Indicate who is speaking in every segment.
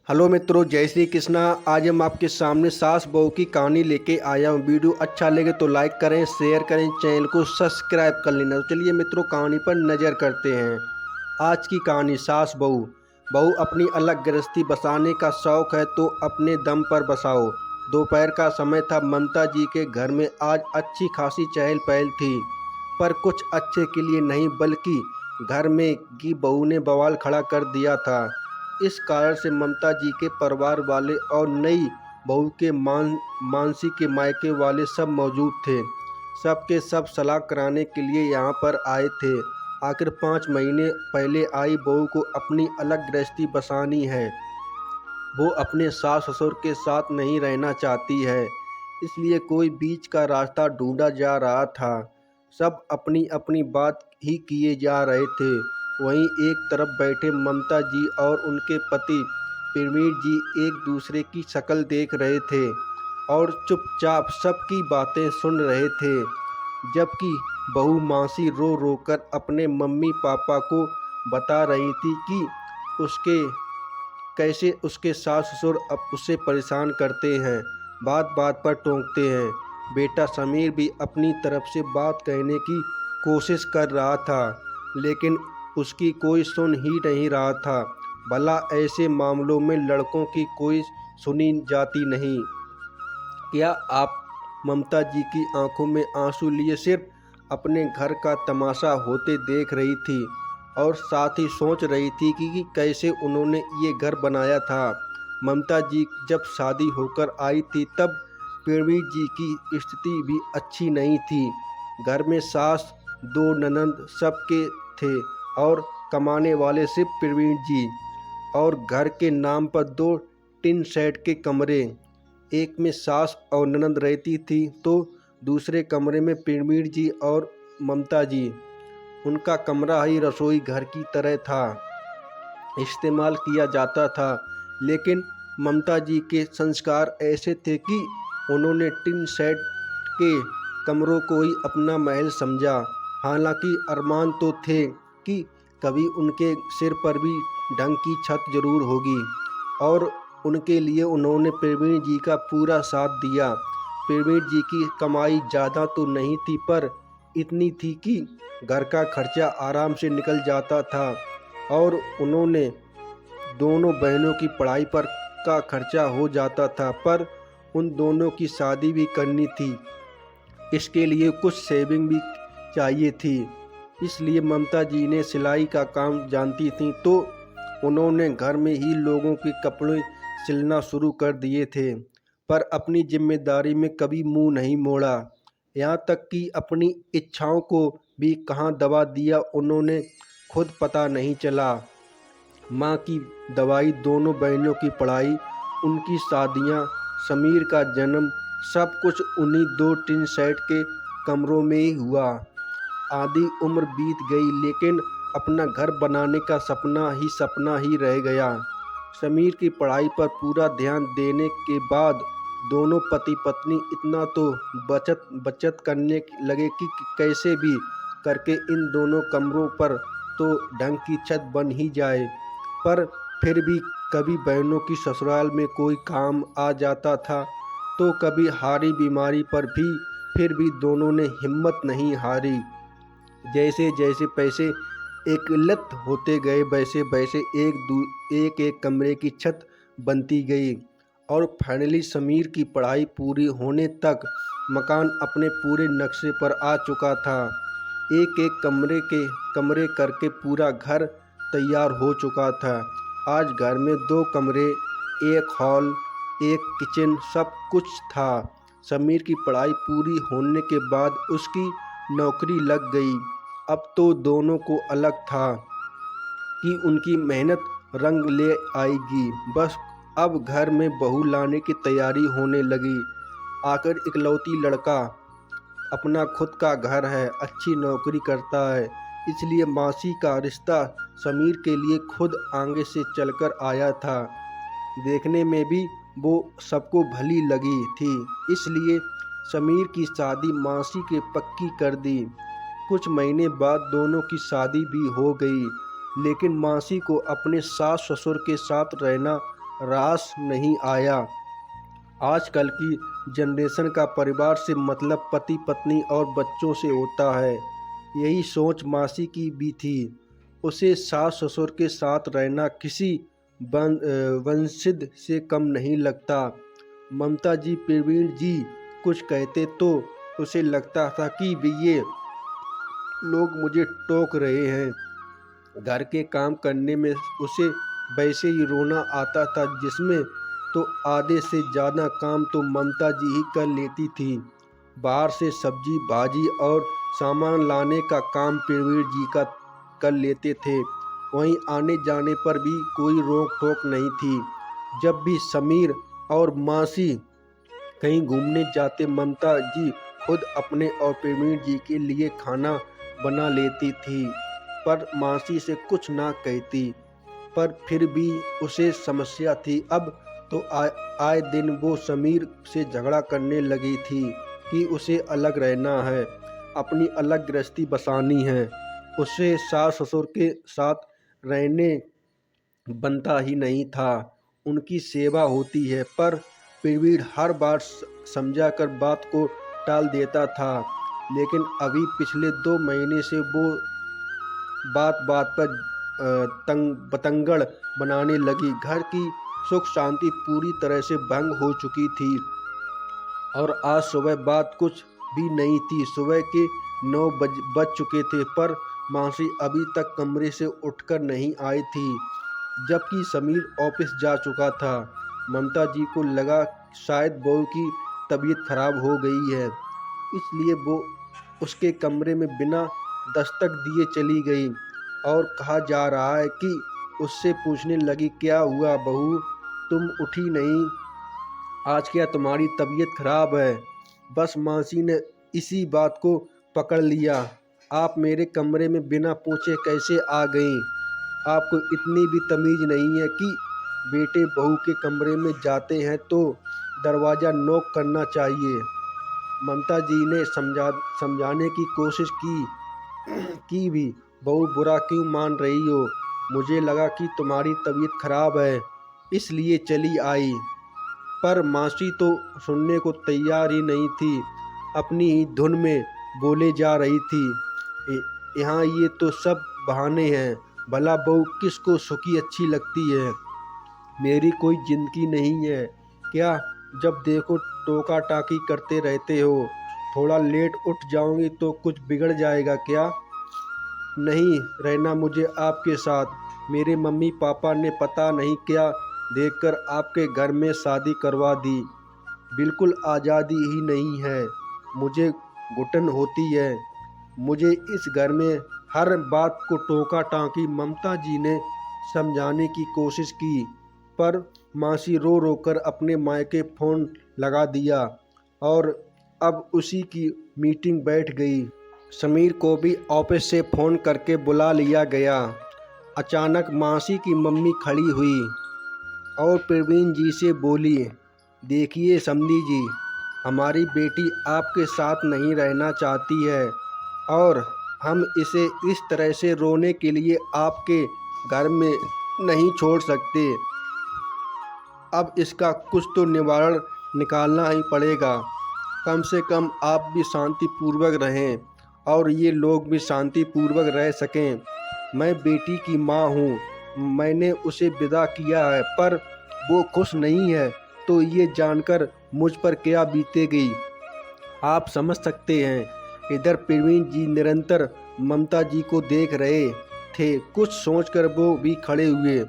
Speaker 1: Hello मित्रों, जय श्री कृष्णा। आज हम आपके सामने सास बहू की कहानी लेके आया हूँ। वीडियो अच्छा लगे तो लाइक करें, शेयर करें, चैनल को सब्सक्राइब कर लेना। तो चलिए मित्रों, कहानी पर नज़र करते हैं। आज की कहानी सास बहू। बहू अपनी अलग गृहस्थी बसाने का शौक़ है तो अपने दम पर बसाओ। दोपहर का समय था। ममता जी के घर में आज अच्छी खासी चहल पहल थी, पर कुछ अच्छे के लिए नहीं, बल्कि घर में की बहू ने बवाल खड़ा कर दिया था। इस कारण से ममता जी के परिवार वाले और नई बहू के मानसी के मायके वाले सब मौजूद थे। सबके सब सलाह कराने के लिए यहाँ पर आए थे। आखिर 5 महीने पहले आई बहू को अपनी अलग गृहस्थी बसानी है। वो अपने सास ससुर के साथ नहीं रहना चाहती है, इसलिए कोई बीच का रास्ता ढूंढा जा रहा था। सब अपनी अपनी बात ही किए जा रहे थे। वहीं एक तरफ बैठे ममता जी और उनके पति प्रवीण जी एक दूसरे की शक्ल देख रहे थे और चुपचाप सबकी बातें सुन रहे थे। जबकि बहू मासी रो रो कर अपने मम्मी पापा को बता रही थी कि उसके कैसे उसके सास ससुर अब उसे परेशान करते हैं, बात बात पर टोकते हैं। बेटा समीर भी अपनी तरफ से बात कहने की कोशिश कर रहा था, लेकिन उसकी कोई सुन ही नहीं रहा था। भला ऐसे मामलों में लड़कों की कोई सुनी जाती नहीं क्या? आप ममता जी की आंखों में आंसू लिए सिर्फ अपने घर का तमाशा होते देख रही थी और साथ ही सोच रही थी कि कैसे उन्होंने ये घर बनाया था। ममता जी जब शादी होकर आई थी तब प्रवीण जी की स्थिति भी अच्छी नहीं थी। घर में सास, 2 ननंद सबके थे और कमाने वाले सिर्फ प्रवीण जी। और घर के नाम पर 2 टिन शेड के कमरे, एक में सास और ननंद रहती थी तो दूसरे कमरे में प्रवीण जी और ममता जी। उनका कमरा ही रसोई घर की तरह था, इस्तेमाल किया जाता था। लेकिन ममता जी के संस्कार ऐसे थे कि उन्होंने टिन शेड के कमरों को ही अपना महल समझा। हालांकि अरमान तो थे कि कभी उनके सिर पर भी ढंग की छत जरूर होगी, और उनके लिए उन्होंने प्रवीण जी का पूरा साथ दिया। प्रवीण जी की कमाई ज़्यादा तो नहीं थी, पर इतनी थी कि घर का खर्चा आराम से निकल जाता था और उन्होंने दोनों बहनों की पढ़ाई पर का खर्चा हो जाता था। पर उन दोनों की शादी भी करनी थी, इसके लिए कुछ सेविंग भी चाहिए थी। इसलिए ममता जी ने सिलाई का काम जानती थी तो उन्होंने घर में ही लोगों के कपड़े सिलना शुरू कर दिए थे, पर अपनी जिम्मेदारी में कभी मुंह नहीं मोड़ा। यहाँ तक कि अपनी इच्छाओं को भी कहाँ दबा दिया उन्होंने खुद पता नहीं चला। माँ की दवाई, दोनों बहनों की पढ़ाई, उनकी शादियाँ, समीर का जन्म, सब कुछ उन्हीं 2 टिन शेड के कमरों में ही हुआ। आधी उम्र बीत गई, लेकिन अपना घर बनाने का सपना ही रह गया। समीर की पढ़ाई पर पूरा ध्यान देने के बाद दोनों पति पत्नी इतना तो बचत करने लगे कि कैसे भी करके इन दोनों कमरों पर तो ढंग की छत बन ही जाए। पर फिर भी कभी बहनों की ससुराल में कोई काम आ जाता था तो कभी हारी बीमारी पर भी फिर भी दोनों ने हिम्मत नहीं हारी। जैसे जैसे पैसे एकलत होते गए वैसे वैसे एक कमरे की छत बनती गई और फाइनली समीर की पढ़ाई पूरी होने तक मकान अपने पूरे नक्शे पर आ चुका था। एक एक कमरे करके पूरा घर तैयार हो चुका था। आज घर में 2 कमरे, 1 हॉल, 1 किचन, सब कुछ था। समीर की पढ़ाई पूरी होने के बाद उसकी नौकरी लग गई। अब तो दोनों को अलग था कि उनकी मेहनत रंग ले आएगी। बस अब घर में बहू लाने की तैयारी होने लगी। आखिर इकलौती लड़का, अपना खुद का घर है, अच्छी नौकरी करता है, इसलिए मासी का रिश्ता समीर के लिए खुद आगे से चलकर आया था। देखने में भी वो सबको भली लगी थी, इसलिए समीर की शादी मासी के पक्की कर दी। कुछ महीने बाद दोनों की शादी भी हो गई, लेकिन मासी को अपने सास ससुर के साथ रहना रास नहीं आया। आजकल की जनरेशन का परिवार से मतलब पति पत्नी और बच्चों से होता है। यही सोच मासी की भी थी। उसे सास ससुर के साथ रहना किसी वंशिद से कम नहीं लगता। ममता जी प्रवीण जी कुछ कहते तो उसे लगता था कि ये लोग मुझे टोक रहे हैं। घर के काम करने में उसे वैसे ही रोना आता था, जिसमें तो आधे से ज़्यादा काम तो ममता जी ही कर लेती थी। बाहर से सब्जी भाजी और सामान लाने का काम प्रवीण जी का कर लेते थे। वहीं आने जाने पर भी कोई रोक टोक नहीं थी। जब भी समीर और मासी कहीं घूमने जाते, ममता जी खुद अपने और प्रवीण जी के लिए खाना बना लेती थी, पर मासी से कुछ ना कहती। पर फिर भी उसे समस्या थी। अब तो आए दिन वो समीर से झगड़ा करने लगी थी कि उसे अलग रहना है, अपनी अलग गृहस्थी बसानी है। उसे सास ससुर के साथ रहने बनता ही नहीं था। उनकी सेवा होती है, पर प्रवीण हर बार समझा कर बात को टाल देता था। लेकिन अभी पिछले 2 महीने से वो बात बात पर बतंगड़ बनाने लगी। घर की सुख शांति पूरी तरह से भंग हो चुकी थी। और आज सुबह बात कुछ भी नहीं थी। सुबह के 9 बज चुके थे, पर मासी अभी तक कमरे से उठकर नहीं आई थी, जबकि समीर ऑफिस जा चुका था। ममता जी को लगा शायद बहू की तबीयत खराब हो गई है, इसलिए वो उसके कमरे में बिना दस्तक दिए चली गई और कहा जा रहा है कि उससे पूछने लगी, क्या हुआ बहू, तुम उठी नहीं, आज क्या तुम्हारी तबीयत खराब है? बस मासी ने इसी बात को पकड़ लिया। आप मेरे कमरे में बिना पूछे कैसे आ गईं? आपको इतनी भी तमीज़ नहीं है कि बेटे बहू के कमरे में जाते हैं तो दरवाज़ा नॉक करना चाहिए। ममता जी ने समझाने की कोशिश की भी, बहू बुरा क्यों मान रही हो? मुझे लगा कि तुम्हारी तबीयत खराब है, इसलिए चली आई। पर मासी तो सुनने को तैयार ही नहीं थी, अपनी ही धुन में बोले जा रही थी। यहाँ ये तो सब बहाने हैं। भला बहू किसको सुखी अच्छी लगती है? मेरी कोई जिंदगी नहीं है क्या? जब देखो टोका टाकी करते रहते हो। थोड़ा लेट उठ जाऊंगी तो कुछ बिगड़ जाएगा क्या? नहीं रहना मुझे आपके साथ। मेरे मम्मी पापा ने पता नहीं क्या देखकर आपके घर में शादी करवा दी। बिल्कुल आज़ादी ही नहीं है। मुझे घुटन होती है। मुझे इस घर में हर बात को टोका टाकी ममता जी ने समझाने की कोशिश की, पर मासी रो रो कर अपने मायके फ़ोन लगा दिया और अब उसी की मीटिंग बैठ गई। समीर को भी ऑफिस से फ़ोन करके बुला लिया गया। अचानक मासी की मम्मी खड़ी हुई और प्रवीण जी से बोली, देखिए समधी जी, हमारी बेटी आपके साथ नहीं रहना चाहती है और हम इसे इस तरह से रोने के लिए आपके घर में नहीं छोड़ सकते। अब इसका कुछ तो निवारण निकालना ही पड़ेगा। कम से कम आप भी शांतिपूर्वक रहें और ये लोग भी शांतिपूर्वक रह सकें। मैं बेटी की माँ हूँ, मैंने उसे विदा किया है, पर वो खुश नहीं है तो ये जानकर मुझ पर क्या बीतेगी आप समझ सकते हैं। इधर प्रवीण जी निरंतर ममता जी को देख रहे थे। कुछ सोचकर वो भी खड़े हुए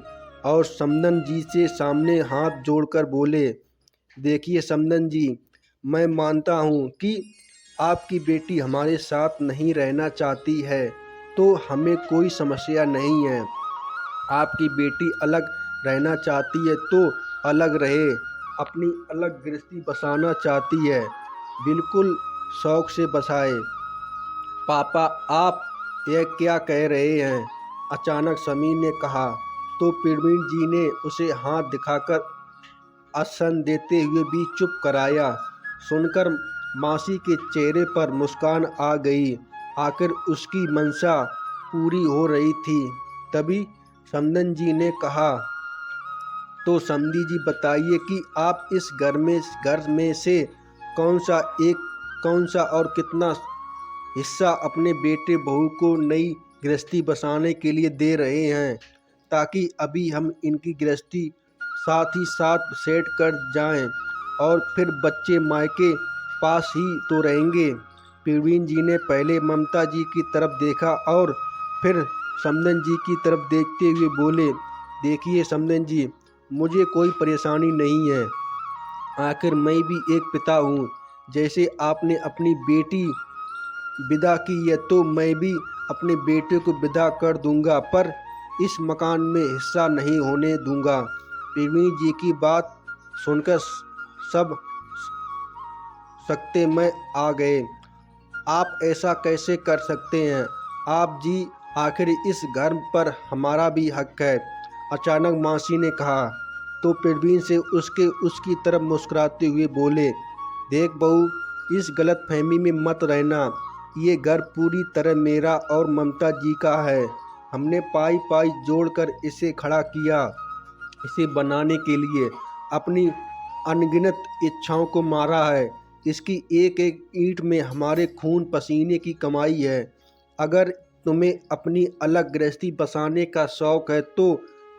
Speaker 1: और समदन जी से सामने हाथ जोड़कर बोले, देखिए समदन जी, मैं मानता हूँ कि आपकी बेटी हमारे साथ नहीं रहना चाहती है तो हमें कोई समस्या नहीं है। आपकी बेटी अलग रहना चाहती है तो अलग रहे, अपनी अलग गृहस्थी बसाना चाहती है, बिल्कुल शौक से बसाए। पापा आप यह क्या कह रहे हैं? अचानक समीर ने कहा तो प्रवीण जी ने उसे हाथ दिखाकर आश्वासन देते हुए भी चुप कराया। सुनकर मासी के चेहरे पर मुस्कान आ गई। आखिर उसकी मंशा पूरी हो रही थी। तभी समदन जी ने कहा, तो तो समधी जी बताइए कि आप इस घर में से कौन सा और कितना हिस्सा अपने बेटे बहू को नई गृहस्थी बसाने के लिए दे रहे हैं, ताकि अभी हम इनकी गृहस्थी साथ ही साथ सेट कर जाएं और फिर बच्चे मायके पास ही तो रहेंगे। प्रवीण जी ने पहले ममता जी की तरफ देखा और फिर समधन जी की तरफ देखते हुए बोले, देखिए समधन जी, मुझे कोई परेशानी नहीं है। आखिर मैं भी एक पिता हूँ। जैसे आपने अपनी बेटी विदा की है तो मैं भी अपने बेटे को विदा कर दूंगा, पर इस मकान में हिस्सा नहीं होने दूंगा। प्रवीण जी की बात सुनकर सब सकते में आ गए। आप ऐसा कैसे कर सकते हैं आप जी, आखिर इस घर पर हमारा भी हक है, अचानक मासी ने कहा। तो प्रवीण से उसकी तरफ मुस्कुराते हुए बोले, देख बहू, इस गलत फहमी में मत रहना। ये घर पूरी तरह मेरा और ममता जी का है। हमने पाई पाई जोड़कर इसे खड़ा किया। इसे बनाने के लिए अपनी अनगिनत इच्छाओं को मारा है। इसकी एक एक ईंट में हमारे खून पसीने की कमाई है। अगर तुम्हें अपनी अलग गृहस्थी बसाने का शौक़ है तो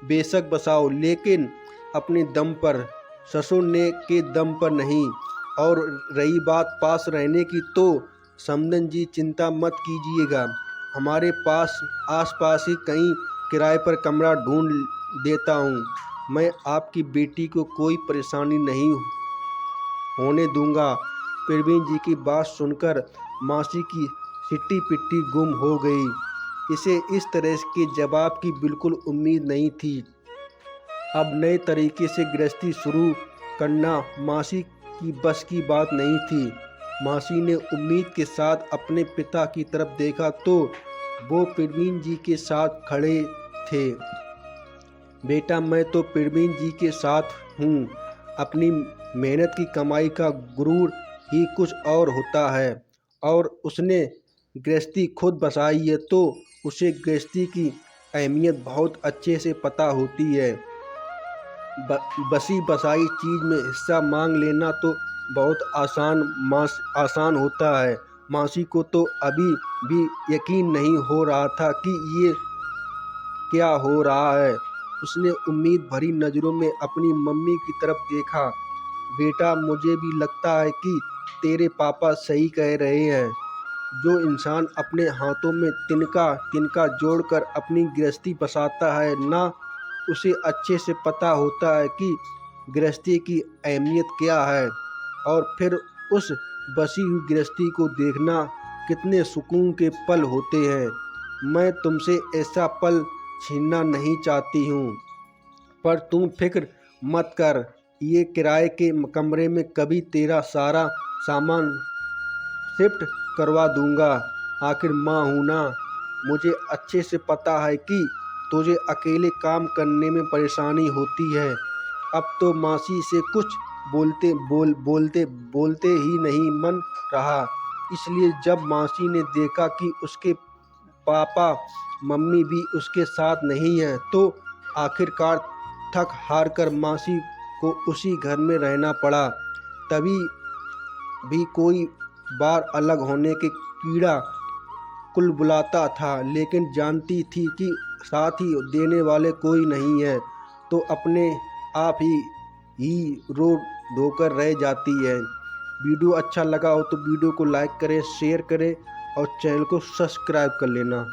Speaker 1: बेशक बसाओ, लेकिन अपने दम पर, ससुर ने के दम पर नहीं। और रही बात पास रहने की, तो समधन जी चिंता मत कीजिएगा, हमारे पास आसपास ही कहीं किराए पर कमरा ढूंढ देता हूँ। मैं आपकी बेटी को कोई परेशानी नहीं होने दूंगा। प्रवीण जी की बात सुनकर मासी की सिट्टी पिट्टी गुम हो गई। इसे इस तरह के जवाब की बिल्कुल उम्मीद नहीं थी। अब नए तरीके से गृहस्थी शुरू करना मासी की बस की बात नहीं थी। मासी ने उम्मीद के साथ अपने पिता की तरफ देखा तो वो प्रवीण जी के साथ खड़े थे। बेटा, मैं तो प्रवीण जी के साथ हूँ। अपनी मेहनत की कमाई का गुरूर ही कुछ और होता है, और उसने गृहस्थी खुद बसाई है तो उसे गृहस्थी की अहमियत बहुत अच्छे से पता होती है। बसी बसाई चीज़ में हिस्सा मांग लेना तो बहुत आसान होता है। मासी को तो अभी भी यकीन नहीं हो रहा था कि ये क्या हो रहा है। उसने उम्मीद भरी नज़रों में अपनी मम्मी की तरफ देखा। बेटा, मुझे भी लगता है कि तेरे पापा सही कह रहे हैं। जो इंसान अपने हाथों में तिनका तिनका जोड़कर अपनी गृहस्थी बसाता है ना, उसे अच्छे से पता होता है कि गृहस्थी की अहमियत क्या है, और फिर उस बसी हुई गृहस्थी को देखना कितने सुकून के पल होते हैं। मैं तुमसे ऐसा पल छीनना नहीं चाहती हूँ, पर तुम फिक्र मत कर, ये किराए के कमरे में कभी तेरा सारा सामान शिफ्ट करवा दूंगा। आखिर माँ हूँ ना। मुझे अच्छे से पता है कि तुझे अकेले काम करने में परेशानी होती है। अब तो मासी से कुछ बोलते ही नहीं मन रहा। इसलिए जब मासी ने देखा कि उसके पापा मम्मी भी उसके साथ नहीं हैं, तो आखिरकार थक हार कर मासी को उसी घर में रहना पड़ा। तभी भी कोई बार अलग होने के कीड़ा कुलबुलाता था, लेकिन जानती थी कि साथ ही देने वाले कोई नहीं है, तो अपने आप ही रो धोकर रह जाती है। वीडियो अच्छा लगा हो तो वीडियो को लाइक करें, शेयर करें और चैनल को सब्सक्राइब कर लेना।